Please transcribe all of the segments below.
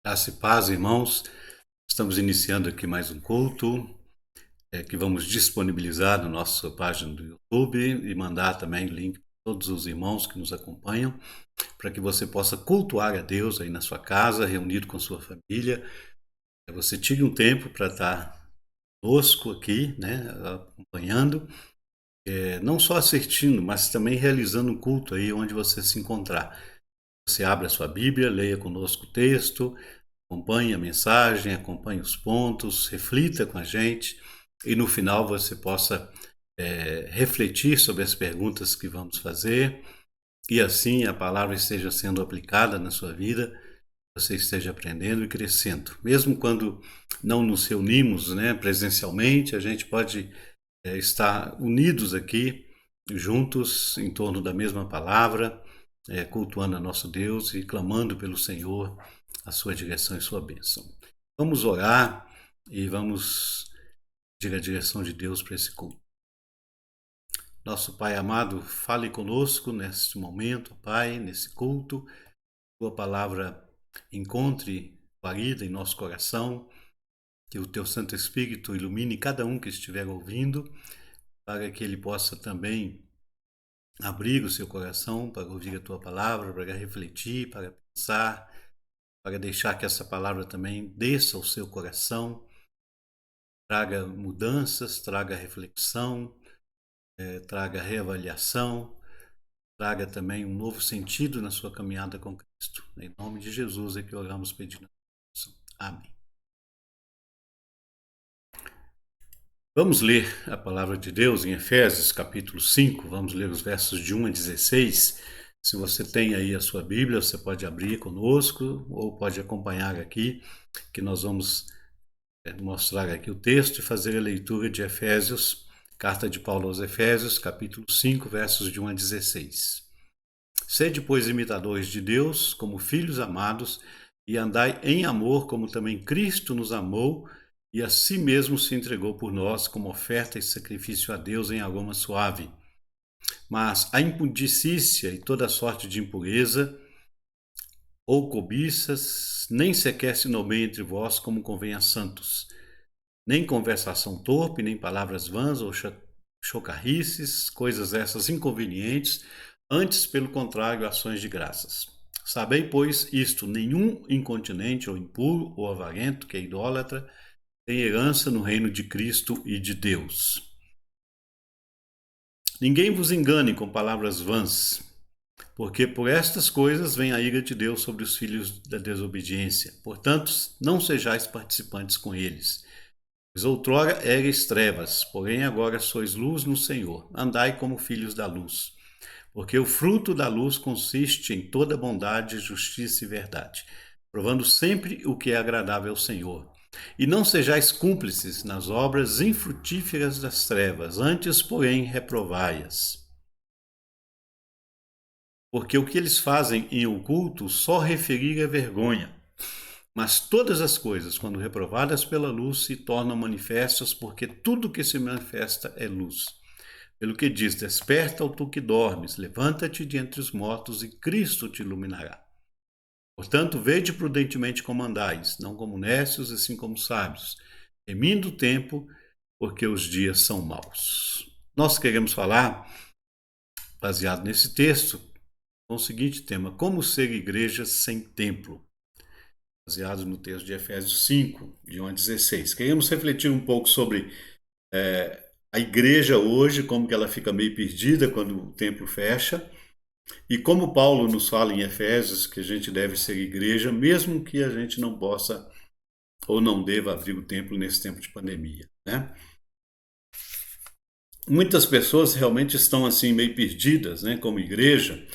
Graça e paz, irmãos. Estamos iniciando aqui mais um culto que vamos disponibilizar na nossa página do YouTube e mandar também o link para todos os irmãos que nos acompanham, para que você possa cultuar a Deus aí na sua casa, reunido com sua família. Você tire um tempo para estar conosco aqui, né, acompanhando, não só assistindo, mas também realizando um culto aí onde você se encontrar. Você abre a sua Bíblia, leia conosco o texto, acompanhe a mensagem, acompanhe os pontos, reflita com a gente e no final você possa refletir sobre as perguntas que vamos fazer e assim a palavra esteja sendo aplicada na sua vida, você esteja aprendendo e crescendo. Mesmo quando não nos reunimos, né, presencialmente, a gente pode estar unidos aqui, juntos, em torno da mesma palavra, cultuando a nosso Deus e clamando pelo Senhor a sua direção e sua bênção. Vamos orar e vamos pedir a direção de Deus para esse culto. Nosso Pai amado, fale conosco neste momento, Pai, nesse culto. Tua palavra encontre guarida em nosso coração, que o Teu Santo Espírito ilumine cada um que estiver ouvindo, para que ele possa também abrir o seu coração para ouvir a Tua palavra, para refletir, para pensar, para deixar que essa palavra também desça ao seu coração, traga mudanças, traga reflexão, traga reavaliação, traga também um novo sentido na sua caminhada com Cristo. Em nome de Jesus é que oramos pedindo a bênção. Amém. Vamos ler a palavra de Deus em Efésios capítulo 5, vamos ler os versos de 1 a 16. Se você tem aí a sua Bíblia, você pode abrir conosco ou pode acompanhar aqui, que nós vamos mostrar aqui o texto e fazer a leitura de Efésios, carta de Paulo aos Efésios, capítulo 5, versos de 1 a 16. Sede, pois, imitadores de Deus, como filhos amados, e andai em amor, como também Cristo nos amou, e a si mesmo se entregou por nós como oferta e sacrifício a Deus em aroma suave. Mas a impudicícia e toda sorte de impureza ou cobiças nem sequer se nomeiem entre vós como convém a santos, nem conversação torpe, nem palavras vãs ou chocarrices, coisas essas inconvenientes, antes, pelo contrário, ações de graças. Sabei, pois, isto: nenhum incontinente ou impuro ou avarento, que é idólatra, tem herança no reino de Cristo e de Deus. Ninguém vos engane com palavras vãs, porque por estas coisas vem a ira de Deus sobre os filhos da desobediência. Portanto, não sejais participantes com eles. Pois outrora erais trevas, porém agora sois luz no Senhor. Andai como filhos da luz. Porque o fruto da luz consiste em toda bondade, justiça e verdade, provando sempre o que é agradável ao Senhor. E não sejais cúmplices nas obras infrutíferas das trevas, antes, porém, reprovai-as. Porque o que eles fazem em oculto só referir é vergonha. Mas todas as coisas, quando reprovadas pela luz, se tornam manifestas, porque tudo que se manifesta é luz. Pelo que diz: desperta, ó tu que dormes, levanta-te de entre os mortos e Cristo te iluminará. Portanto, vede prudentemente como andais, não como necios, e sim como sábios, remindo o tempo, porque os dias são maus. Nós queremos falar, baseado nesse texto, com o seguinte tema: como ser igreja sem templo, baseado no texto de Efésios 5, de 1 a 16. Queremos refletir um pouco sobre a igreja hoje, como que ela fica meio perdida quando o templo fecha, e como Paulo nos fala em Efésios que a gente deve ser igreja, mesmo que a gente não possa ou não deva abrir o templo nesse tempo de pandemia, né? Muitas pessoas realmente estão assim meio perdidas, né, como igreja,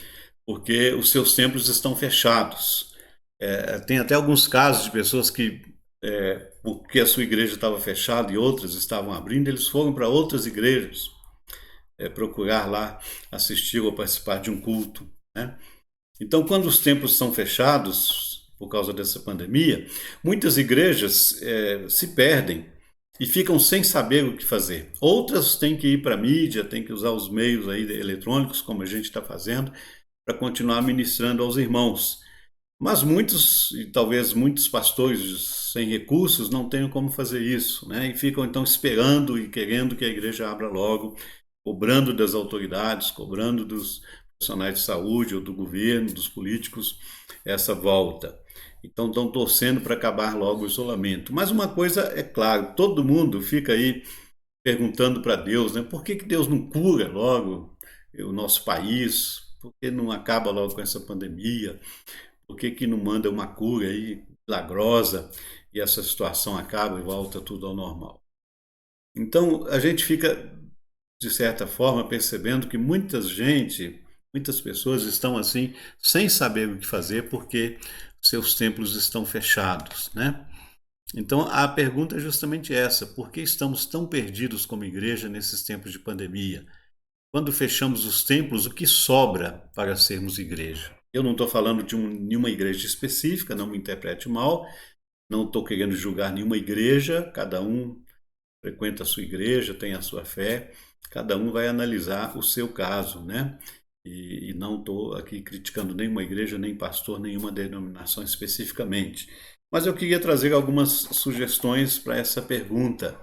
porque os seus templos estão fechados. Tem até alguns casos de pessoas que, porque a sua igreja estava fechada e outras estavam abrindo, eles foram para outras igrejas procurar lá assistir ou participar de um culto, né? Então, quando os templos são fechados por causa dessa pandemia, muitas igrejas se perdem e ficam sem saber o que fazer. Outras têm que ir para a mídia, têm que usar os meios aí eletrônicos, como a gente está fazendo, para continuar ministrando aos irmãos. Mas muitos, e talvez muitos pastores sem recursos, não tenham como fazer isso, né? E ficam então esperando e querendo que a igreja abra logo, cobrando das autoridades, cobrando dos profissionais de saúde ou do governo, dos políticos, essa volta. Então estão torcendo para acabar logo o isolamento. Mas uma coisa é claro, todo mundo fica aí perguntando para Deus, né? Por que Deus não cura logo o nosso país? Por que não acaba logo com essa pandemia? Por que não manda uma cura aí milagrosa e essa situação acaba e volta tudo ao normal? Então a gente fica, de certa forma, percebendo que muitas pessoas estão assim, sem saber o que fazer porque seus templos estão fechados, né? Então a pergunta é justamente essa: por que estamos tão perdidos como igreja nesses tempos de pandemia? Quando fechamos os templos, o que sobra para sermos igreja? Eu não estou falando de nenhuma igreja específica, não me interprete mal, não estou querendo julgar nenhuma igreja, cada um frequenta a sua igreja, tem a sua fé, cada um vai analisar o seu caso, né? E não estou aqui criticando nenhuma igreja, nem pastor, nenhuma denominação especificamente. Mas eu queria trazer algumas sugestões para essa pergunta.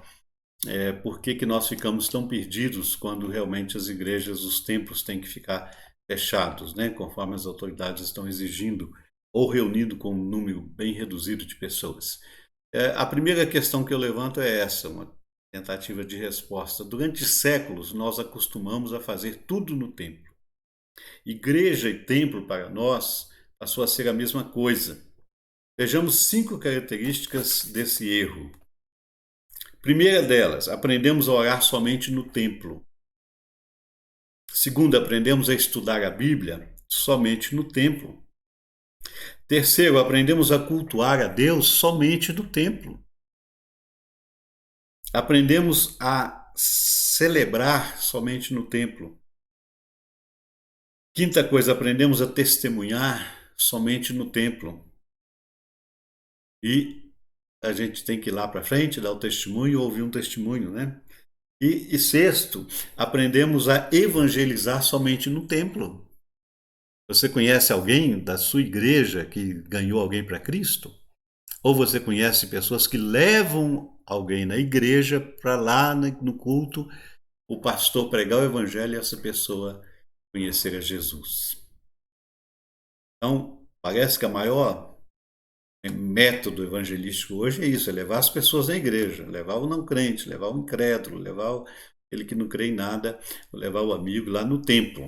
Por que nós ficamos tão perdidos quando realmente as igrejas, os templos têm que ficar fechados, né? Conforme as autoridades estão exigindo, ou reunido com um número bem reduzido de pessoas. A primeira questão que eu levanto é essa, uma tentativa de resposta. Durante séculos, nós acostumamos a fazer tudo no templo. Igreja e templo, para nós, passou a ser a mesma coisa. Vejamos 5 características desse erro. Primeira delas, aprendemos a orar somente no templo. Segundo, aprendemos a estudar a Bíblia somente no templo. Terceiro, aprendemos a cultuar a Deus somente no templo. Aprendemos a celebrar somente no templo. Quinta coisa, aprendemos a testemunhar somente no templo. E a gente tem que ir lá para frente, dar o testemunho, ouvir um testemunho, né? E sexto, aprendemos a evangelizar somente no templo. Você conhece alguém da sua igreja que ganhou alguém para Cristo? Ou você conhece pessoas que levam alguém na igreja para lá no culto, o pastor pregar o evangelho e essa pessoa conhecer a Jesus? Então, parece que a maior método evangelístico hoje é isso, é levar as pessoas na igreja, levar o não crente, levar o incrédulo, levar aquele que não crê em nada, levar o amigo lá no templo,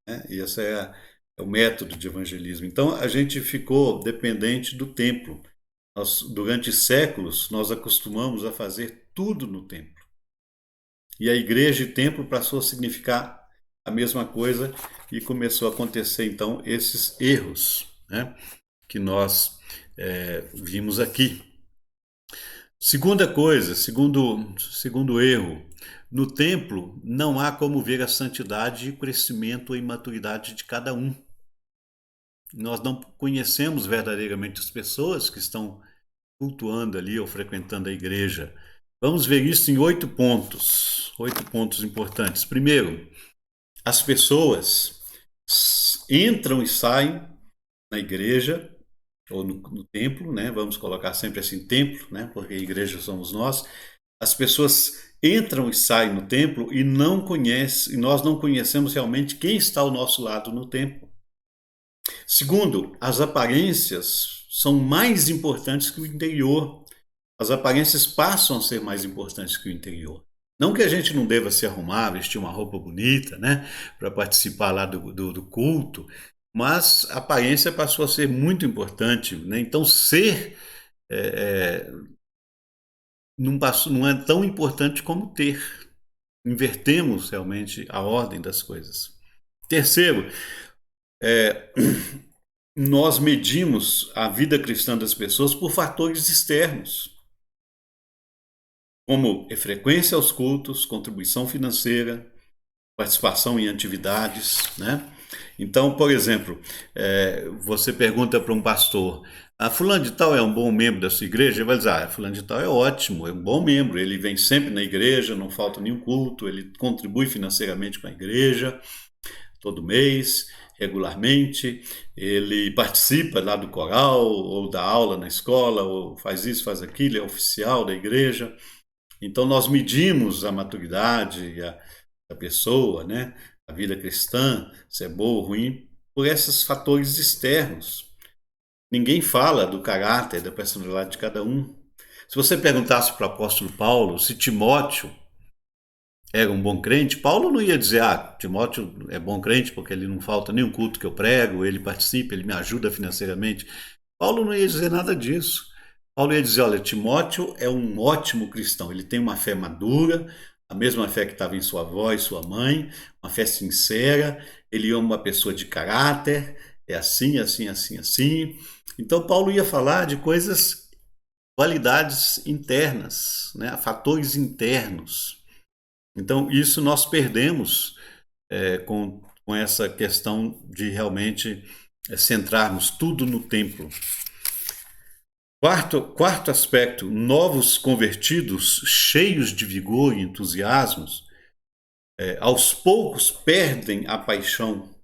né? E esse é o método de evangelismo. Então a gente ficou dependente do templo. Durante séculos, nós acostumamos a fazer tudo no templo. E a igreja e templo passou a significar a mesma coisa e começou a acontecer então esses erros, né, que nós vimos aqui. Segunda coisa, segundo erro, no templo não há como ver a santidade e o crescimento e maturidade de cada um. Nós não conhecemos verdadeiramente as pessoas que estão cultuando ali ou frequentando a igreja. Vamos ver isso em 8 pontos importantes. Primeiro, as pessoas entram e saem na igreja ou no templo, né? Vamos colocar sempre assim, templo, né? Porque a igreja somos nós. As pessoas entram e saem no templo e nós não conhecemos realmente quem está ao nosso lado no templo. Segundo, as aparências são mais importantes que o interior. As aparências passam a ser mais importantes que o interior. Não que a gente não deva se arrumar, vestir uma roupa bonita, né, para participar lá do culto, mas a aparência passou a ser muito importante, né? Então ser não é tão importante como ter. Invertemos realmente a ordem das coisas. Terceiro, nós medimos a vida cristã das pessoas por fatores externos, como frequência aos cultos, contribuição financeira, participação em atividades, né? Então, por exemplo, você pergunta para um pastor: fulano de tal é um bom membro da sua igreja? Ele vai dizer: fulano de tal é ótimo, é um bom membro, ele vem sempre na igreja, não falta nenhum culto, ele contribui financeiramente com a igreja todo mês, regularmente, ele participa lá do coral, ou da aula na escola, ou faz isso, faz aquilo, é oficial da igreja. Então nós medimos a maturidade da pessoa, né? A vida cristã, se é boa ou ruim, por esses fatores externos. Ninguém fala do caráter, da personalidade de cada um. Se você perguntasse para o apóstolo Paulo se Timóteo era um bom crente, Paulo não ia dizer, Timóteo é bom crente porque ele não falta nenhum culto que eu prego, ele participa, ele me ajuda financeiramente. Paulo não ia dizer nada disso. Paulo ia dizer, olha, Timóteo é um ótimo cristão, ele tem uma fé madura, a mesma fé que estava em sua avó e sua mãe, uma fé sincera, ele é uma pessoa de caráter, é assim, assim, assim, assim. Então Paulo ia falar de coisas, qualidades internas, né? Fatores internos. Então, isso nós perdemos com essa questão de realmente centrarmos tudo no templo. Quarto aspecto, novos convertidos, cheios de vigor e entusiasmos, aos poucos perdem a paixão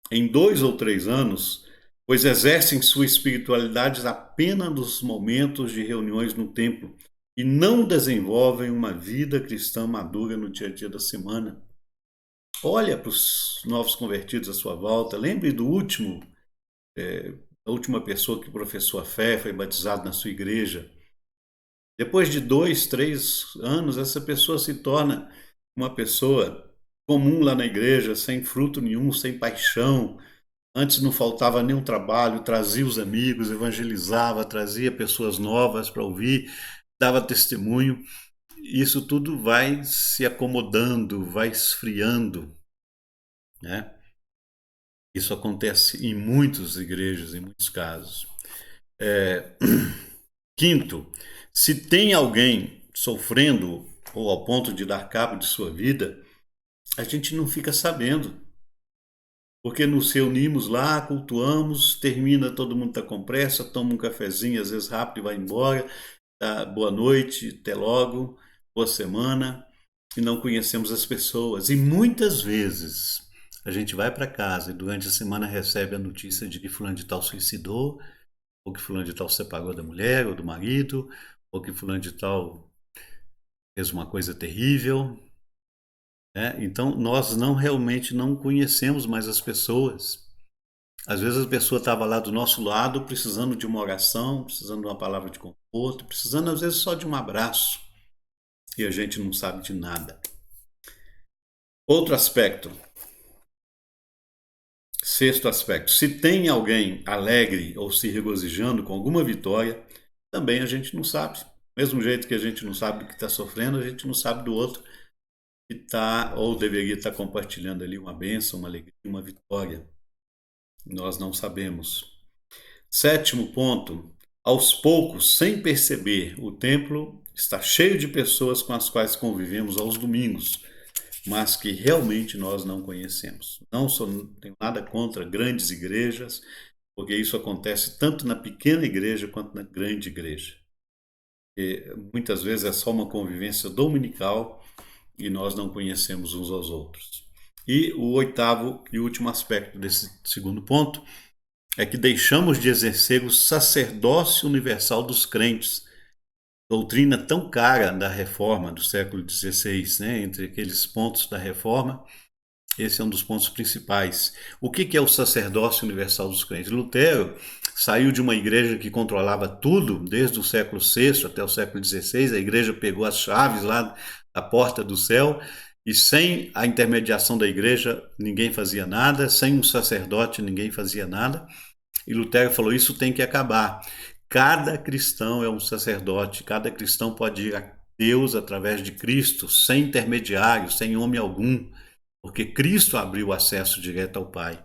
em 2 ou 3 anos, pois exercem sua espiritualidade apenas nos momentos de reuniões no templo e não desenvolvem uma vida cristã madura no dia a dia da semana. Olha para os novos convertidos à sua volta, lembre do último, a última pessoa que professou a fé, foi batizado na sua igreja. Depois de 2, 3 anos, essa pessoa se torna uma pessoa comum lá na igreja, sem fruto nenhum, sem paixão. Antes não faltava nenhum trabalho, trazia os amigos, evangelizava, trazia pessoas novas para ouvir, dava testemunho. Isso tudo vai se acomodando, vai esfriando, né? Isso acontece em muitas igrejas, em muitos casos. Quinto, se tem alguém sofrendo ou ao ponto de dar cabo de sua vida, a gente não fica sabendo. Porque nos reunimos lá, cultuamos, termina, todo mundo está com pressa, toma um cafezinho, às vezes rápido e vai embora. Tá, boa noite, até logo, boa semana. E não conhecemos as pessoas. E muitas vezes a gente vai para casa e durante a semana recebe a notícia de que fulano de tal suicidou, ou que fulano de tal se separou da mulher ou do marido, ou que fulano de tal fez uma coisa terrível, né? Então nós não realmente não conhecemos mais as pessoas. Às vezes a pessoa estava lá do nosso lado precisando de uma oração, precisando de uma palavra de conforto, precisando às vezes só de um abraço, e a gente não sabe de nada. Outro aspecto, sexto aspecto, se tem alguém alegre ou se regozijando com alguma vitória, também a gente não sabe. Mesmo jeito que a gente não sabe do que está sofrendo, a gente não sabe do outro que está ou deveria estar compartilhando ali uma bênção, uma alegria, uma vitória. Nós não sabemos. Sétimo ponto, aos poucos, sem perceber, o templo está cheio de pessoas com as quais convivemos aos domingos, mas que realmente nós não conhecemos. Não tenho nada contra grandes igrejas, porque isso acontece tanto na pequena igreja quanto na grande igreja. E muitas vezes é só uma convivência dominical e nós não conhecemos uns aos outros. E o oitavo e último aspecto desse segundo ponto é que deixamos de exercer o sacerdócio universal dos crentes, doutrina tão cara da reforma do século XVI, né? Entre aqueles pontos da reforma, esse é um dos pontos principais. O que é o sacerdócio universal dos crentes? Lutero saiu de uma igreja que controlava tudo, desde o século VI até o século XVI, a igreja pegou as chaves lá da porta do céu, e sem a intermediação da igreja ninguém fazia nada, sem um sacerdote ninguém fazia nada. E Lutero falou: isso tem que acabar. Cada cristão é um sacerdote, cada cristão pode ir a Deus através de Cristo, sem intermediário, sem homem algum, porque Cristo abriu o acesso direto ao Pai.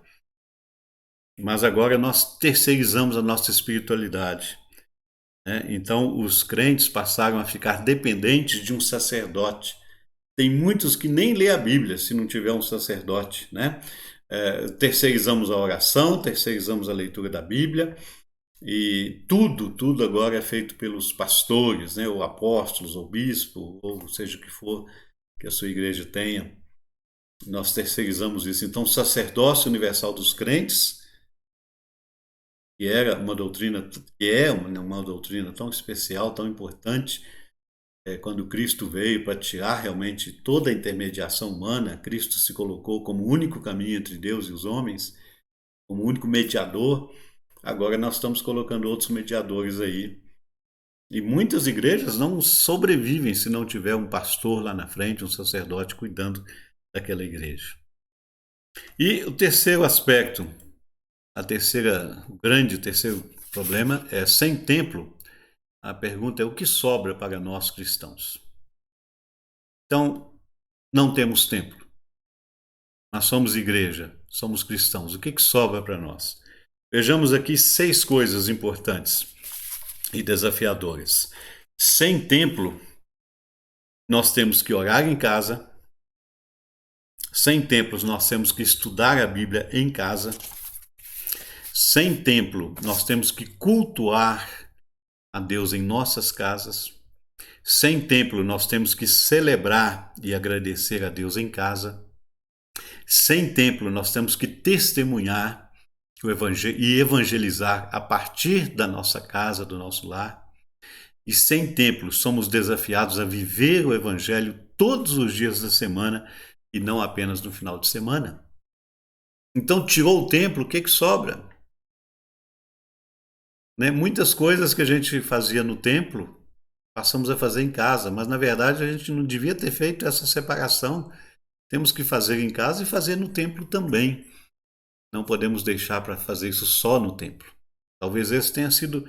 Mas agora nós terceirizamos a nossa espiritualidade, né? Então os crentes passaram a ficar dependentes de um sacerdote. Tem muitos que nem lê a Bíblia se não tiver um sacerdote, né? Terceirizamos a oração, terceirizamos a leitura da Bíblia, e tudo agora é feito pelos pastores, né? Ou apóstolos, ou bispo, ou seja o que for que a sua igreja tenha. Nós terceirizamos isso. Então, o sacerdócio universal dos crentes, que era uma doutrina, que é uma doutrina tão especial, tão importante, quando Cristo veio para tirar realmente toda a intermediação humana, Cristo se colocou como o único caminho entre Deus e os homens, como o único mediador. Agora nós estamos colocando outros mediadores aí. E muitas igrejas não sobrevivem se não tiver um pastor lá na frente, um sacerdote cuidando daquela igreja. E o terceiro aspecto, o terceiro problema é sem templo. A pergunta é o que sobra para nós cristãos? Então, não temos templo. Nós somos igreja, somos cristãos. O que sobra para nós? Vejamos aqui 6 coisas importantes e desafiadoras. Sem templo, nós temos que orar em casa. Sem templos, nós temos que estudar a Bíblia em casa. Sem templo, nós temos que cultuar a Deus em nossas casas. Sem templo, nós temos que celebrar e agradecer a Deus em casa. Sem templo, nós temos que testemunhar o evangelho e evangelizar a partir da nossa casa, do nosso lar. E sem templo, somos desafiados a viver o evangelho todos os dias da semana e não apenas no final de semana. Então, tirou o templo, o que sobra? Né? Muitas coisas que a gente fazia no templo, passamos a fazer em casa, mas na verdade a gente não devia ter feito essa separação. Temos que fazer em casa e fazer no templo também. Não podemos deixar para fazer isso só no templo. Talvez esse tenha sido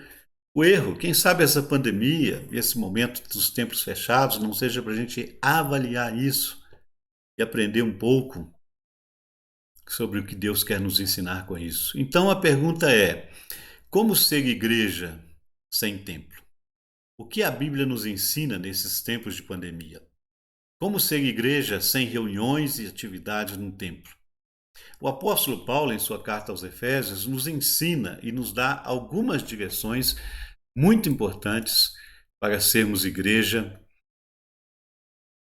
o erro. Quem sabe essa pandemia, esse momento dos templos fechados, não seja para a gente avaliar isso e aprender um pouco sobre o que Deus quer nos ensinar com isso. Então a pergunta é: como ser igreja sem templo? O que a Bíblia nos ensina nesses tempos de pandemia? Como ser igreja sem reuniões e atividades no templo? O apóstolo Paulo, em sua carta aos Efésios, nos ensina e nos dá algumas direções muito importantes para sermos igreja,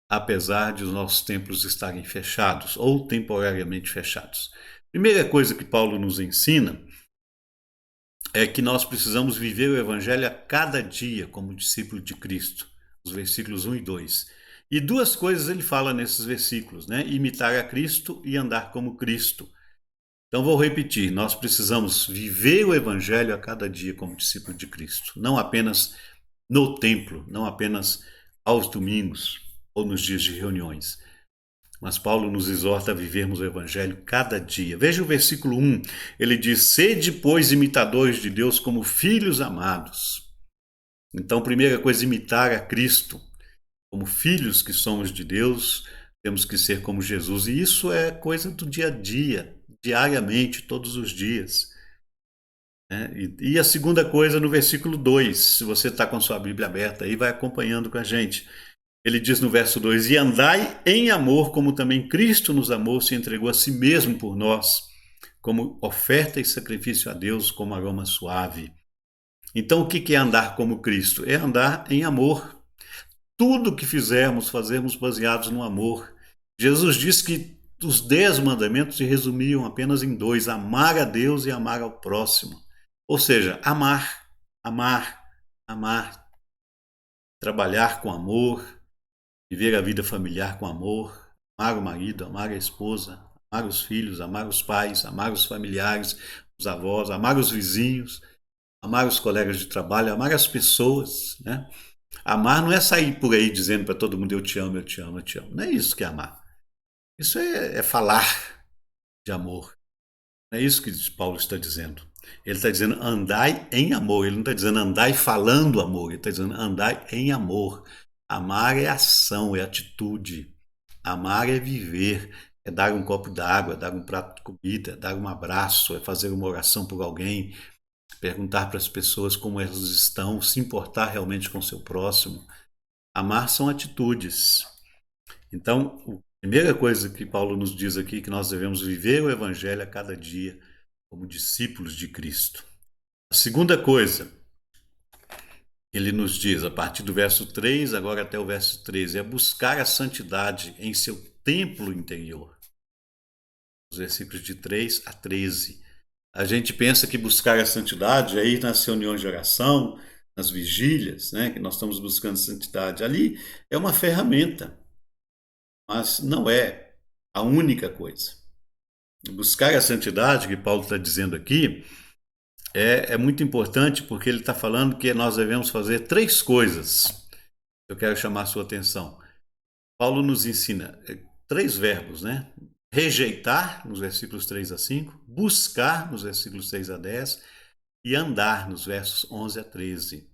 apesar de os nossos templos estarem fechados ou temporariamente fechados. Primeira coisa que Paulo nos ensina é que nós precisamos viver o evangelho a cada dia como discípulo de Cristo, os versículos 1 e 2. E 2 coisas ele fala nesses versículos, né? Imitar a Cristo e andar como Cristo. Então vou repetir, nós precisamos viver o evangelho a cada dia como discípulo de Cristo, não apenas no templo, não apenas aos domingos ou nos dias de reuniões. Mas Paulo nos exorta a vivermos o evangelho cada dia. Veja o versículo 1, ele diz: sede, pois, imitadores de Deus como filhos amados. Então, primeira coisa, imitar a Cristo. Como filhos que somos de Deus, temos que ser como Jesus. E isso é coisa do dia a dia, diariamente, todos os dias. E a segunda coisa, no versículo 2, se você está com sua Bíblia aberta aí, vai acompanhando com a gente. Ele diz no verso 2: e andai em amor, como também Cristo nos amou, se entregou a si mesmo por nós, como oferta e sacrifício a Deus, como aroma suave. Então, o que é andar como Cristo? É andar em amor. Tudo que fizermos, fazermos baseados no amor. Jesus disse que os 10 mandamentos se resumiam apenas em 2: amar a Deus e amar ao próximo. Ou seja, amar, amar, amar. Trabalhar com amor, viver a vida familiar com amor, amar o marido, amar a esposa, amar os filhos, amar os pais, amar os familiares, os avós, amar os vizinhos, amar os colegas de trabalho, amar as pessoas, né? Amar não é sair por aí dizendo para todo mundo eu te amo, eu te amo, eu te amo. Não é isso que é amar. Isso é falar de amor. Não é isso que Paulo está dizendo. Ele está dizendo andai em amor. Ele não está dizendo andai falando amor. Ele está dizendo andai em amor. Amar é ação, é atitude. Amar é viver, é dar um copo d'água, é dar um prato de comida, é dar um abraço, é fazer uma oração por alguém, perguntar para as pessoas como elas estão, se importar realmente com o seu próximo. Amar são atitudes. Então, a primeira coisa que Paulo nos diz aqui é que nós devemos viver o evangelho a cada dia como discípulos de Cristo. A segunda coisa, ele nos diz, a partir do verso 3, agora até o verso 13, é buscar a santidade em seu templo interior. os versículos de 3 a 13. A gente pensa que buscar a santidade é ir nas reuniões de oração, nas vigílias, né, que nós estamos buscando santidade. Ali é uma ferramenta, mas não é a única coisa. Buscar a santidade, que Paulo está dizendo aqui, é muito importante, porque ele está falando que nós devemos fazer 3 coisas. Eu quero chamar a sua atenção. Paulo nos ensina 3 verbos, né? Rejeitar, nos versículos 3 a 5, buscar, nos versículos 6 a 10, e andar, nos versos 11 a 13.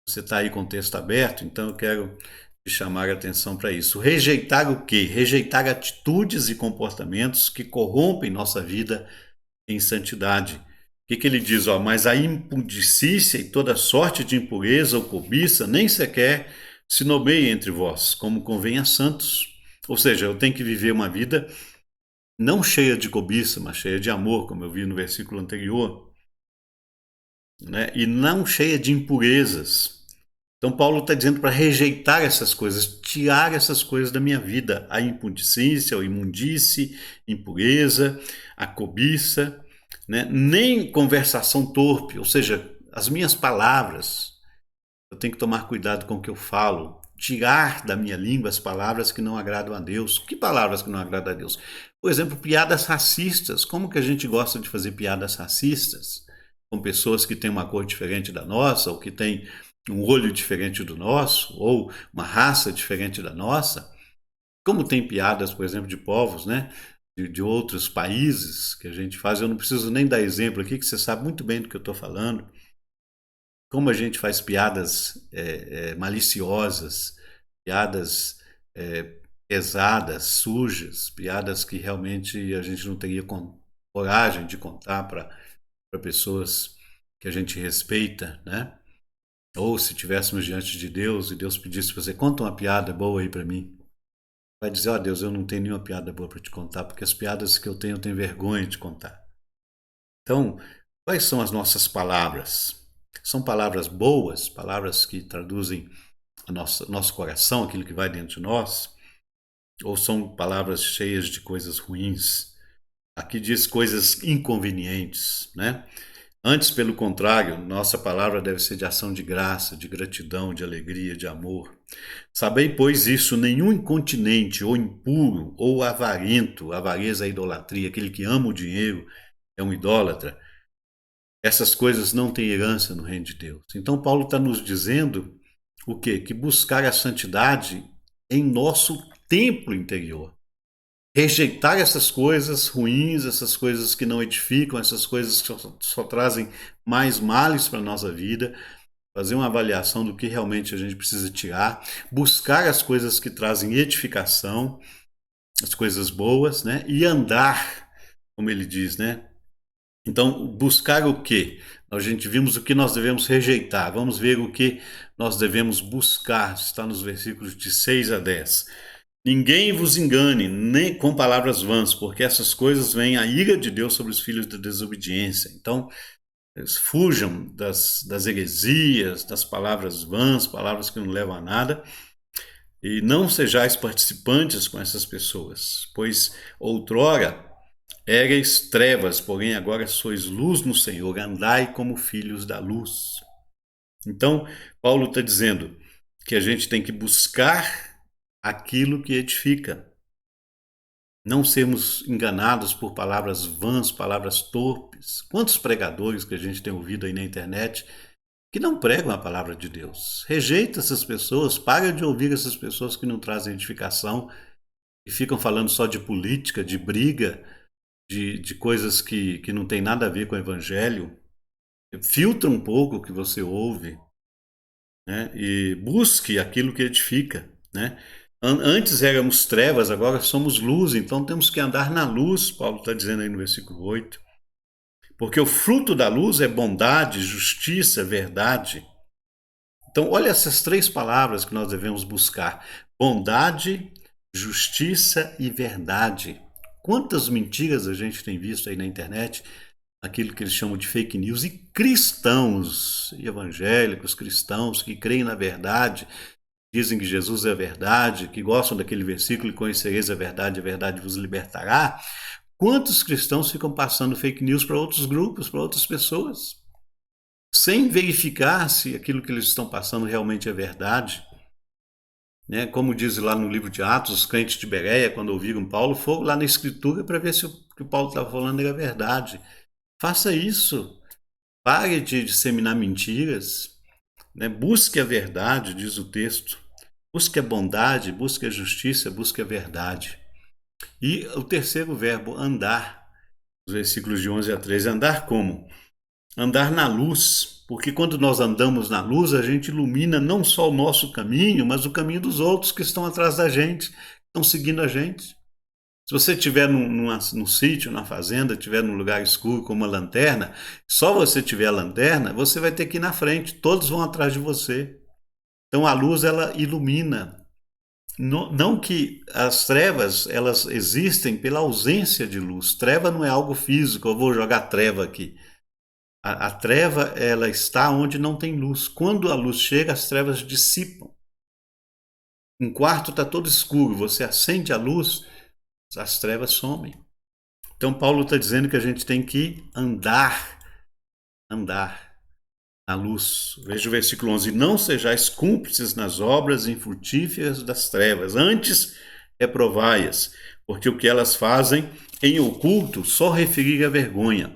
Você está aí com o texto aberto, então eu quero te chamar a atenção para isso. Rejeitar o quê? Rejeitar atitudes e comportamentos que corrompem nossa vida em santidade. O que ele diz? Mas a impudicícia e toda sorte de impureza ou cobiça nem sequer se nomeia entre vós, como convém a santos. Ou seja, eu tenho que viver uma vida não cheia de cobiça, mas cheia de amor, como eu vi no versículo anterior, né? E não cheia de impurezas. Então Paulo está dizendo para rejeitar essas coisas, tirar essas coisas da minha vida, a impudicícia, a imundície, impureza, a cobiça, né? Nem conversação torpe, ou seja, as minhas palavras, eu tenho que tomar cuidado com o que eu falo, tirar da minha língua as palavras que não agradam a Deus. Que palavras que não agradam a Deus? Por exemplo, piadas racistas. Como que a gente gosta de fazer piadas racistas com pessoas que têm uma cor diferente da nossa, ou que têm um olho diferente do nosso, ou uma raça diferente da nossa? Como tem piadas, por exemplo, de povos, né? De outros países que a gente faz. Eu não preciso nem dar exemplo aqui, que você sabe muito bem do que eu estou falando. Como a gente faz piadas maliciosas, piadas pesadas, sujas, piadas que realmente a gente não teria coragem de contar para pessoas que a gente respeita, né? Ou se estivéssemos diante de Deus e Deus pedisse para você, conta uma piada boa aí para mim. Vai dizer, ó Deus, eu não tenho nenhuma piada boa para te contar, porque as piadas que eu tenho vergonha de contar. Então, quais são as nossas palavras? São palavras boas, palavras que traduzem nosso coração, aquilo que vai dentro de nós? Ou são palavras cheias de coisas ruins? Aqui diz coisas inconvenientes, né? Antes, pelo contrário, nossa palavra deve ser de ação de graça, de gratidão, de alegria, de amor. Sabei, pois, isso, nenhum incontinente, ou impuro, ou avarento, avareza é idolatria, aquele que ama o dinheiro é um idólatra. Essas coisas não têm herança no reino de Deus. Então Paulo está nos dizendo o quê? Que buscar a santidade em nosso templo interior. Rejeitar essas coisas ruins, essas coisas que não edificam, essas coisas que só trazem mais males para a nossa vida, fazer uma avaliação do que realmente a gente precisa tirar, buscar as coisas que trazem edificação, as coisas boas, né? E andar, como ele diz, né? Então, buscar o quê? A gente vimos o que nós devemos rejeitar. Vamos ver o que nós devemos buscar. Está nos versículos de 6 a 10. Ninguém vos engane, nem com palavras vãs, porque essas coisas vêm a ira de Deus sobre os filhos da desobediência. Então, fujam das heresias, das palavras vãs, palavras que não levam a nada, e não sejais participantes com essas pessoas, pois outrora erais trevas, porém agora sois luz no Senhor, andai como filhos da luz. Então, Paulo está dizendo que a gente tem que buscar aquilo que edifica. Não sermos enganados por palavras vãs, palavras torpes. Quantos pregadores que a gente tem ouvido aí na internet que não pregam a palavra de Deus? Rejeita essas pessoas, para de ouvir essas pessoas que não trazem edificação e ficam falando só de política, de briga, de coisas que não tem nada a ver com o evangelho. Filtra um pouco o que você ouve, né? E busque aquilo que edifica, né? Antes éramos trevas, agora somos luz, então temos que andar na luz, Paulo está dizendo aí no versículo 8. Porque o fruto da luz é bondade, justiça, verdade. Então, olha essas 3 palavras que nós devemos buscar: bondade, justiça e verdade. Quantas mentiras a gente tem visto aí na internet, aquilo que eles chamam de fake news, e cristãos, evangélicos, cristãos que creem na verdade, dizem que Jesus é a verdade, que gostam daquele versículo, e conhecereis a verdade vos libertará, Quantos cristãos ficam passando fake news para outros grupos, para outras pessoas, sem verificar se aquilo que eles estão passando realmente é verdade? Né? Como diz lá no livro de Atos, os crentes de Bereia, quando ouviram Paulo, foram lá na Escritura para ver se o que o Paulo estava falando era verdade. Faça isso. Pare de disseminar mentiras. Né? Busque a verdade, diz o texto. Busque a bondade, busque a justiça, busque a verdade. E o terceiro verbo, andar, os versículos de 11 a 13. Andar como? Andar na luz, porque quando nós andamos na luz, a gente ilumina não só o nosso caminho, mas o caminho dos outros que estão atrás da gente, que estão seguindo a gente. Se você estiver num sítio, na fazenda, estiver num lugar escuro com uma lanterna, só você tiver a lanterna, você vai ter que ir na frente, todos vão atrás de você. Então a luz, ela ilumina. Não que as trevas, elas existem pela ausência de luz. Treva não é algo físico, eu vou jogar treva aqui. A treva, ela está onde não tem luz. Quando a luz chega, as trevas dissipam. Um quarto está todo escuro, você acende a luz, as trevas somem. Então Paulo está dizendo que a gente tem que andar na luz. Veja o versículo 11. Não sejais cúmplices nas obras infrutíferas das trevas, antes reprovai-as, porque o que elas fazem em oculto só referir a vergonha.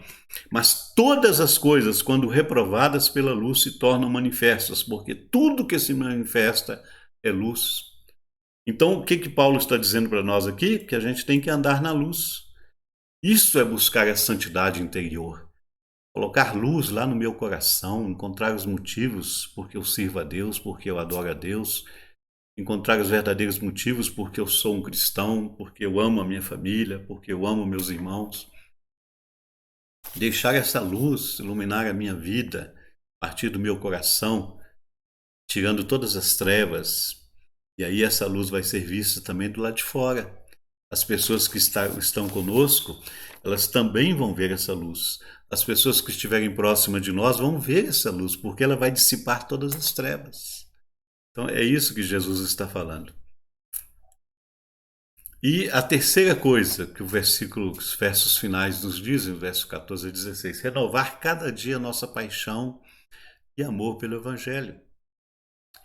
Mas todas as coisas, quando reprovadas pela luz, se tornam manifestas, porque tudo que se manifesta é luz. Então, o que Paulo está dizendo para nós aqui? Que a gente tem que andar na luz. Isso é buscar a santidade interior. Colocar luz lá no meu coração, encontrar os motivos porque eu sirvo a Deus, porque eu adoro a Deus, encontrar os verdadeiros motivos porque eu sou um cristão, porque eu amo a minha família, porque eu amo meus irmãos. Deixar essa luz iluminar a minha vida a partir do meu coração, tirando todas as trevas. E aí essa luz vai ser vista também do lado de fora. As pessoas que estão conosco, elas também vão ver essa luz. As pessoas que estiverem próximas de nós vão ver essa luz, porque ela vai dissipar todas as trevas. Então é isso que Jesus está falando. E a terceira coisa que os versos finais nos dizem, verso 14 a 16, renovar cada dia a nossa paixão e amor pelo Evangelho.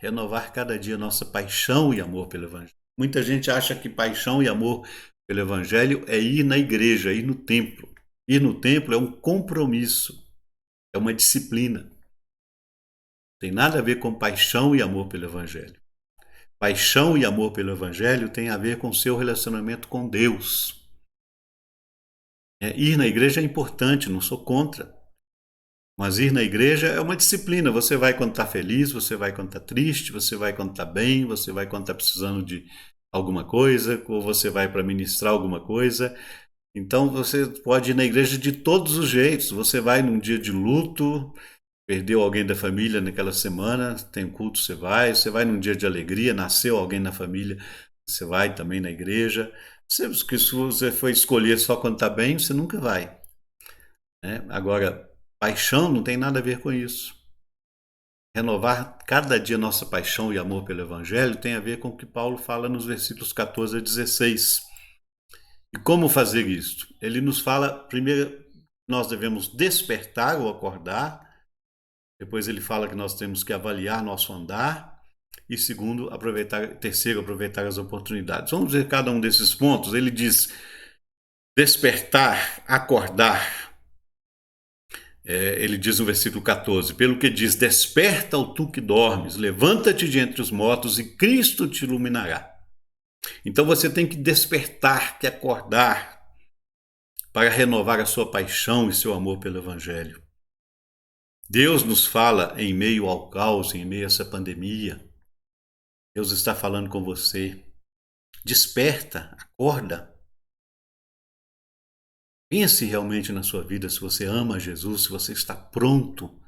Renovar cada dia a nossa paixão e amor pelo Evangelho. Muita gente acha que paixão e amor pelo Evangelho é ir na igreja, ir no templo. Ir no templo é um compromisso, é uma disciplina. Tem nada a ver com paixão e amor pelo Evangelho. Paixão e amor pelo Evangelho tem a ver com o seu relacionamento com Deus. Ir na igreja é importante, não sou contra. Mas ir na igreja é uma disciplina. Você vai quando está feliz, você vai quando está triste, você vai quando está bem, você vai quando está precisando de alguma coisa, ou você vai para ministrar alguma coisa. Então você pode ir na igreja de todos os jeitos. Você vai num dia de luto, perdeu alguém da família naquela semana, tem culto, você vai num dia de alegria, nasceu alguém na família, você vai também na igreja. Se você for escolher só quando está bem, você nunca vai. Né? Agora, paixão não tem nada a ver com isso. Renovar cada dia nossa paixão e amor pelo Evangelho tem a ver com o que Paulo fala nos versículos 14 a 16. E como fazer isso? Ele nos fala, primeiro, nós devemos despertar ou acordar. Depois ele fala que nós temos que avaliar nosso andar. E segundo, terceiro, aproveitar as oportunidades. Vamos ver cada um desses pontos. Ele diz despertar, acordar. Ele diz no versículo 14, pelo que diz, desperta, ó tu que dormes, levanta-te de entre os mortos e Cristo te iluminará. Então você tem que despertar, que acordar, para renovar a sua paixão e seu amor pelo Evangelho. Deus nos fala em meio ao caos, em meio a essa pandemia. Deus está falando com você. Desperta, acorda. Pense realmente na sua vida, se você ama Jesus, se você está pronto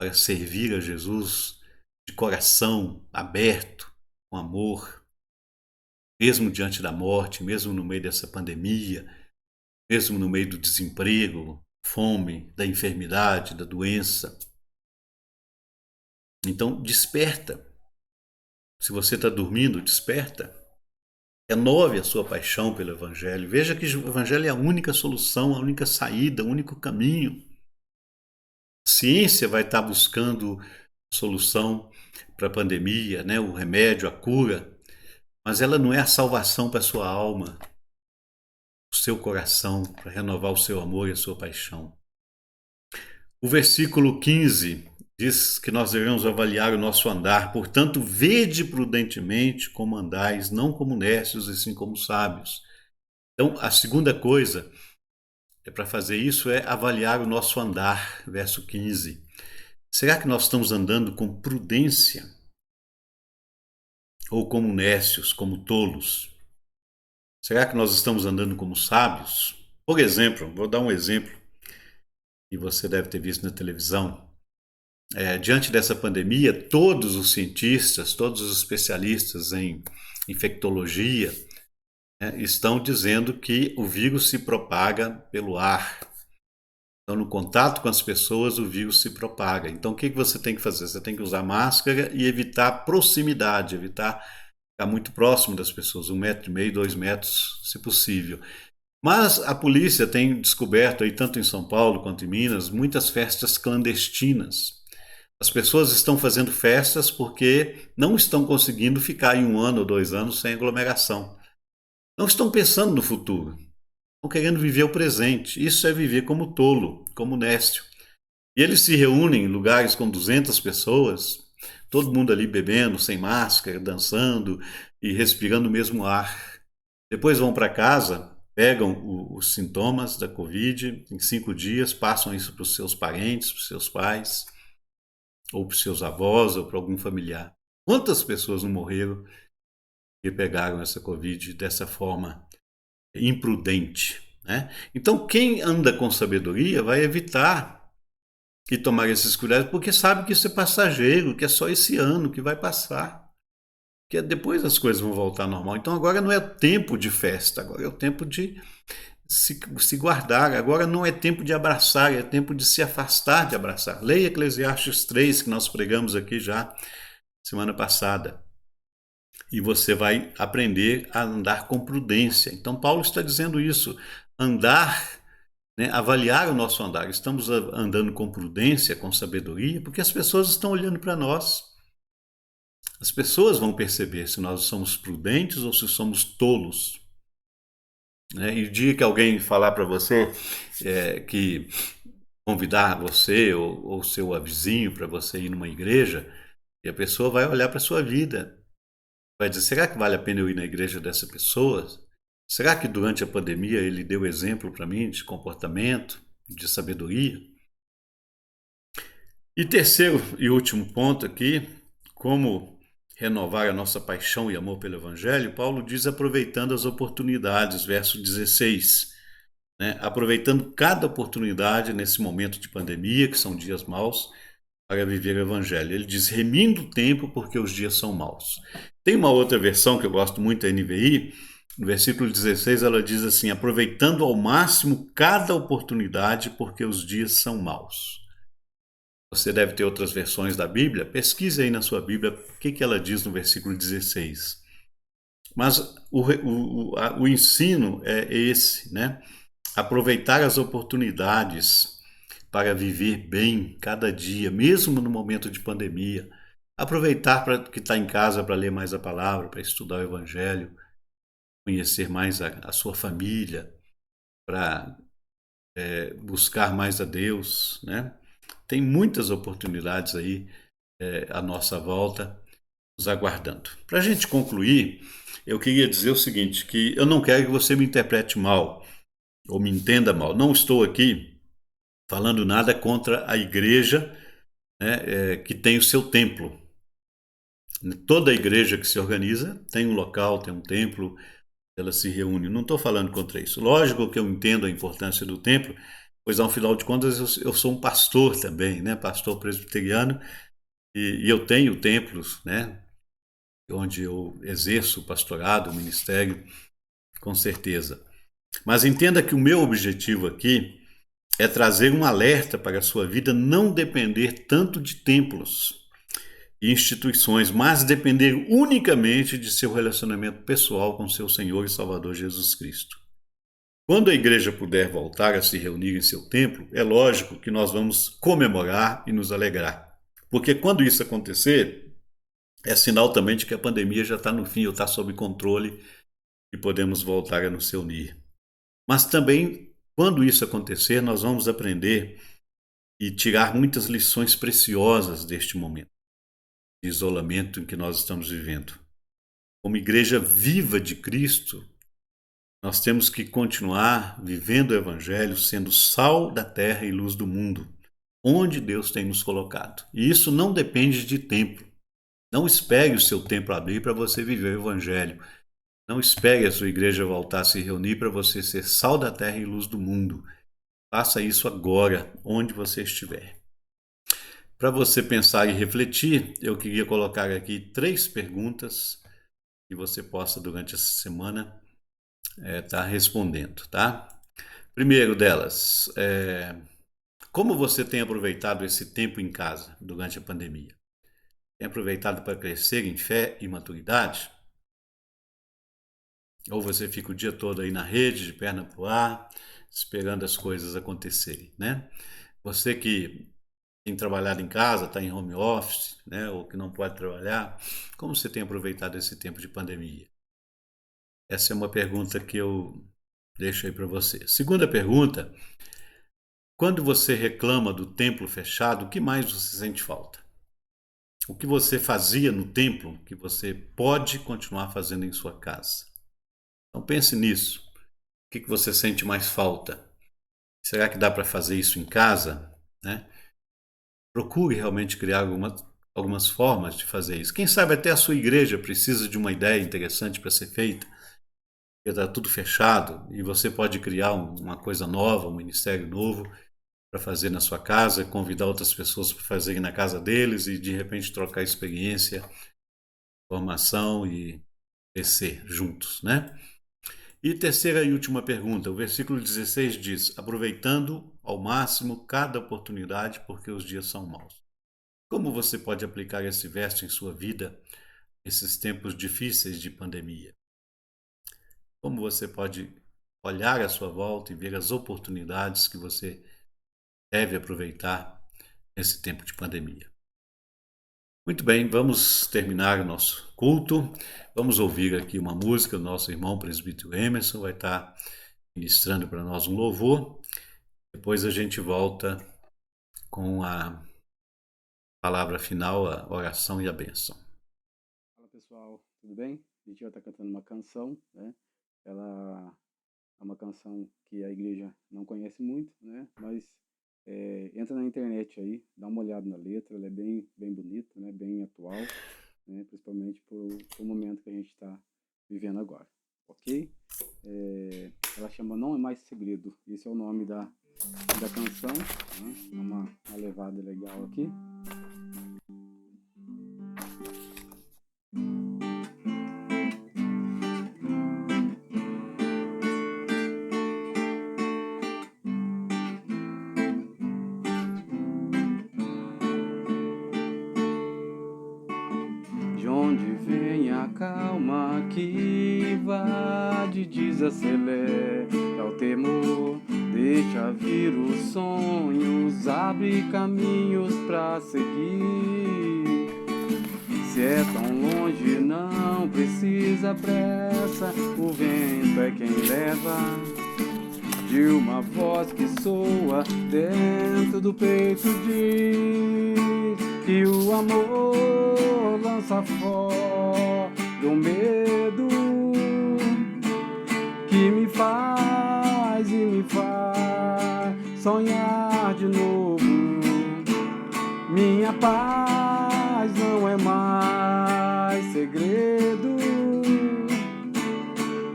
para servir a Jesus de coração aberto, com amor, mesmo diante da morte, mesmo no meio dessa pandemia, mesmo no meio do desemprego, fome, da enfermidade, da doença. Então, desperta. Se você está dormindo, desperta. Renove a sua paixão pelo Evangelho. Veja que o Evangelho é a única solução, a única saída, o único caminho. A ciência vai estar buscando solução para a pandemia, né? O remédio, a cura, mas ela não é a salvação para a sua alma, o seu coração, para renovar o seu amor e a sua paixão. O versículo 15 diz que nós devemos avaliar o nosso andar, portanto, vede prudentemente como andais, não como necios, e sim como sábios. Então, a segunda coisa para fazer isso é avaliar o nosso andar, verso 15. Será que nós estamos andando com prudência? Ou como nécios, como tolos? Será que nós estamos andando como sábios? Por exemplo, vou dar um exemplo que você deve ter visto na televisão. Diante dessa pandemia, todos os cientistas, todos os especialistas em infectologia, estão dizendo que o vírus se propaga pelo ar. Então, no contato com as pessoas, o vírus se propaga. Então, o que você tem que fazer? Você tem que usar máscara e evitar proximidade, evitar ficar muito próximo das pessoas, 1,5 m, 2 metros, se possível. Mas a polícia tem descoberto, aí, tanto em São Paulo quanto em Minas, muitas festas clandestinas. As pessoas estão fazendo festas porque não estão conseguindo ficar em 1 ano ou 2 anos sem aglomeração. Não estão pensando no futuro. Estão querendo viver o presente. Isso é viver como tolo, como nécio. E eles se reúnem em lugares com 200 pessoas, todo mundo ali bebendo, sem máscara, dançando e respirando o mesmo ar. Depois vão para casa, pegam os sintomas da Covid, em 5 dias passam isso para os seus parentes, para os seus pais, ou para os seus avós, ou para algum familiar. Quantas pessoas não morreram que pegaram essa Covid dessa forma imprudente, né? Então, quem anda com sabedoria vai evitar e tomar esses cuidados, porque sabe que isso é passageiro, que é só esse ano que vai passar, que depois as coisas vão voltar ao normal. Então, agora não é tempo de festa, agora é o tempo de se guardar. Agora não é tempo de abraçar, é tempo de se afastar de abraçar. Leia Eclesiastes 3, que nós pregamos aqui já semana passada. E você vai aprender a andar com prudência. Então, Paulo está dizendo isso. Andar, né, avaliar o nosso andar. Estamos andando com prudência, com sabedoria, porque as pessoas estão olhando para nós. As pessoas vão perceber se nós somos prudentes ou se somos tolos. E o dia que alguém falar para você que convidar você ou seu vizinho para você ir numa igreja, e a pessoa vai olhar para a sua vida, vai dizer, será que vale a pena eu ir na igreja dessa pessoa? Será que durante a pandemia ele deu exemplo para mim de comportamento, de sabedoria? E terceiro e último ponto aqui, como renovar a nossa paixão e amor pelo Evangelho, Paulo diz aproveitando as oportunidades, verso 16. Aproveitando cada oportunidade nesse momento de pandemia, que são dias maus, para viver o Evangelho. Ele diz, remindo o tempo porque os dias são maus. Tem uma outra versão que eu gosto muito, da NVI, no versículo 16 ela diz assim, aproveitando ao máximo cada oportunidade porque os dias são maus. Você deve ter outras versões da Bíblia, pesquise aí na sua Bíblia o que ela diz no versículo 16. Mas o ensino é esse, né? Aproveitar as oportunidades para viver bem cada dia, mesmo no momento de pandemia. Aproveitar para que está em casa para ler mais a palavra, para estudar o Evangelho, conhecer mais a sua família, para buscar mais a Deus, né? Tem muitas oportunidades aí à nossa volta, nos aguardando. Para a gente concluir, eu queria dizer o seguinte, que eu não quero que você me interprete mal, ou me entenda mal. Não estou aqui falando nada contra a igreja, né, que tem o seu templo. Toda igreja que se organiza tem um local, tem um templo, ela se reúne. Não estou falando contra isso. Lógico que eu entendo a importância do templo, pois ao final de contas eu sou um pastor também, né, pastor presbiteriano, e eu tenho templos, né, onde eu exerço o pastorado, o ministério, com certeza. Mas entenda que o meu objetivo aqui é trazer um alerta para a sua vida não depender tanto de templos. e instituições, mas depender unicamente de seu relacionamento pessoal com seu Senhor e Salvador Jesus Cristo. Quando a igreja puder voltar a se reunir em seu templo, é lógico que nós vamos comemorar e nos alegrar. Porque quando isso acontecer, é sinal também de que a pandemia já está no fim ou está sob controle e podemos voltar a nos reunir. Mas também, quando isso acontecer, nós vamos aprender e tirar muitas lições preciosas deste momento de isolamento em que nós estamos vivendo. Como igreja viva de Cristo, nós temos que continuar vivendo o Evangelho, sendo sal da terra e luz do mundo, onde Deus tem nos colocado. E isso não depende de templo. Não espere o seu templo abrir para você viver o Evangelho. Não espere a sua igreja voltar a se reunir para você ser sal da terra e luz do mundo. Faça isso agora, onde você estiver. Para você pensar e refletir, eu queria colocar aqui 3 perguntas que você possa, durante essa semana, estar respondendo, tá? Primeiro delas, como você tem aproveitado esse tempo em casa durante a pandemia? Tem aproveitado para crescer em fé e maturidade? Ou você fica o dia todo aí na rede, de perna pro ar, esperando as coisas acontecerem, né? Você que tem trabalhado em casa, está em home office, né? Ou que não pode trabalhar, como você tem aproveitado esse tempo de pandemia? Essa é uma pergunta que eu deixo aí para você. Segunda pergunta, quando você reclama do templo fechado, o que mais você sente falta? O que você fazia no templo que você pode continuar fazendo em sua casa? Então pense nisso. O que você sente mais falta? Será que dá para fazer isso em casa? Né? Procure realmente criar algumas formas de fazer isso. Quem sabe até a sua igreja precisa de uma ideia interessante para ser feita, porque está tudo fechado e você pode criar uma coisa nova, um ministério novo para fazer na sua casa, convidar outras pessoas para fazerem na casa deles e de repente trocar experiência, formação e crescer juntos, né? E terceira e última pergunta, o versículo 16 diz: aproveitando ao máximo cada oportunidade, porque os dias são maus. Como você pode aplicar esse verso em sua vida nesses tempos difíceis de pandemia? Como você pode olhar à sua volta e ver as oportunidades que você deve aproveitar nesse tempo de pandemia? Muito bem, vamos terminar o nosso culto. Vamos ouvir aqui uma música. O nosso irmão presbítero Emerson vai estar ministrando para nós um louvor. Depois a gente volta com a palavra final, a oração e a bênção. Fala pessoal, tudo bem? A gente vai estar cantando uma canção, né? Ela é uma canção que a igreja não conhece muito, né? Mas entra na internet aí, dá uma olhada na letra, ela é bem bonita, né? Bem atual, né? Principalmente pro momento que a gente está vivendo agora, ok? Ela chama Não É Mais Segredo, esse é o nome da canção, né? Uma levada legal aqui. De onde vem a calma que invade, desacelera o temor, deixa vir os sonhos, abre caminhos pra seguir. Se é tão longe, não precisa pressa, o vento é quem leva. De uma voz que soa dentro do peito diz que o amor lança fora o medo que me faz sonhar de novo. Minha paz não é mais segredo,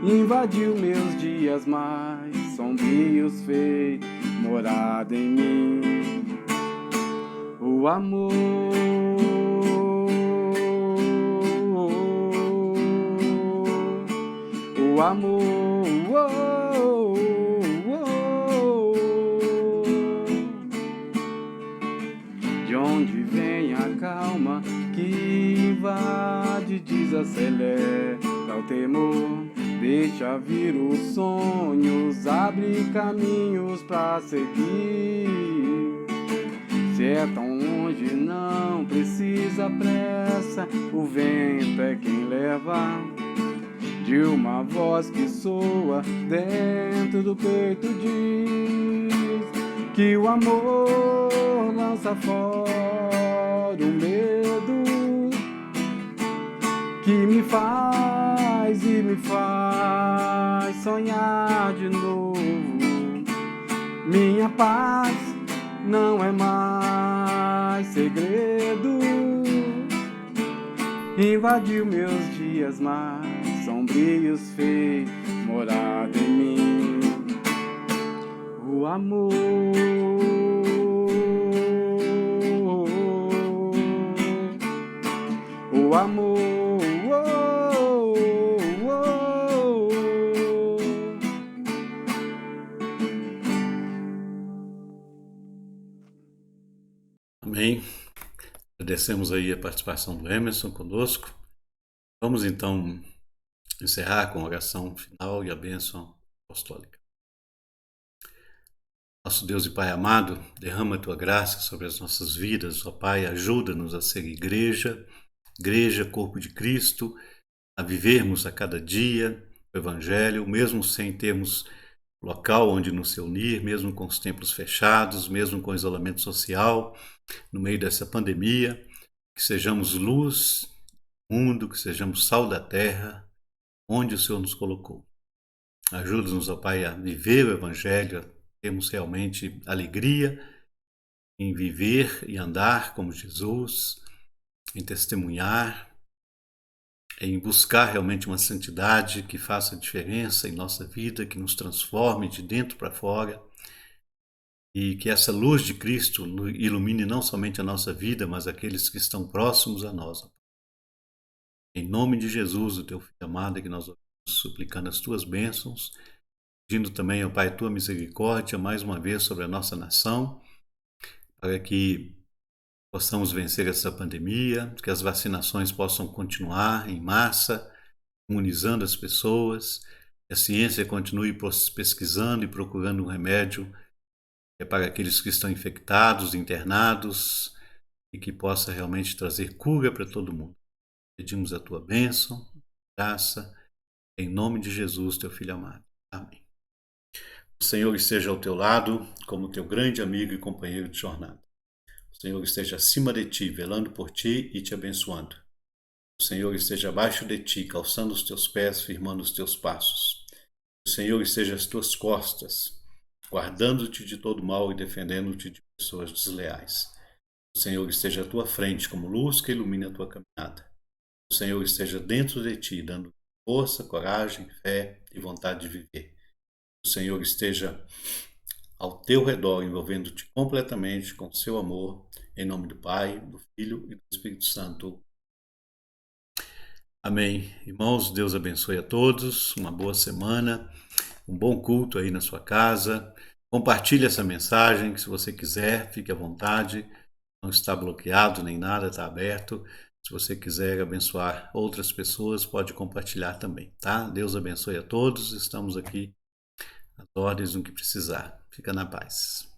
invadiu meus dias mais sombrios, fez morada em mim. O amor, o amor, de onde vem minha calma que invade, desacelera o temor. Deixa vir os sonhos, abre caminhos pra seguir. Se é tão longe, não precisa pressa, o vento é quem leva. De uma voz que soa dentro do peito diz que o amor lança fora o medo, que me faz e me faz sonhar de novo. Minha paz não é mais segredo, invadiu meus dias mais sombrios, fez morada em mim. O amor, o amor, Amém. Agradecemos aí a participação do Emerson conosco. Vamos então encerrar com a oração final e a bênção apostólica. Nosso Deus e Pai amado, derrama a Tua graça sobre as nossas vidas, ó Pai, ajuda-nos a ser igreja, corpo de Cristo, a vivermos a cada dia o Evangelho, mesmo sem termos local onde nos reunir, mesmo com os templos fechados, mesmo com o isolamento social, no meio dessa pandemia, que sejamos luz do mundo, que sejamos sal da terra, onde o Senhor nos colocou. Ajuda-nos, ó Pai, a viver o Evangelho, a termos realmente alegria em viver e andar como Jesus, em testemunhar, em buscar realmente uma santidade que faça diferença em nossa vida, que nos transforme de dentro para fora, e que essa luz de Cristo ilumine não somente a nossa vida, mas aqueles que estão próximos a nós. Em nome de Jesus, o Teu Filho amado, que nós oramos, suplicando as Tuas bênçãos, pedindo também, ó Pai, a Tua misericórdia mais uma vez sobre a nossa nação, para que possamos vencer essa pandemia, que as vacinações possam continuar em massa, imunizando as pessoas, que a ciência continue pesquisando e procurando um remédio para aqueles que estão infectados, internados, e que possa realmente trazer cura para todo mundo. Pedimos a Tua bênção, graça, em nome de Jesus, Teu Filho amado. Amém. O Senhor esteja ao teu lado, como teu grande amigo e companheiro de jornada. O Senhor esteja acima de ti, velando por ti e te abençoando. O Senhor esteja abaixo de ti, calçando os teus pés, firmando os teus passos. O Senhor esteja às tuas costas, guardando-te de todo mal e defendendo-te de pessoas desleais. O Senhor esteja à tua frente como luz que ilumina a tua caminhada. O Senhor esteja dentro de ti, dando força, coragem, fé e vontade de viver. O Senhor esteja ao teu redor, envolvendo-te completamente com seu amor, em nome do Pai, do Filho e do Espírito Santo. Amém. Irmãos, Deus abençoe a todos, uma boa semana, um bom culto aí na sua casa. Compartilhe essa mensagem, que se você quiser, fique à vontade, não está bloqueado nem nada, está aberto. Se você quiser abençoar outras pessoas, pode compartilhar também, tá? Deus abençoe a todos, estamos aqui às ordens no que precisar. Fica na paz.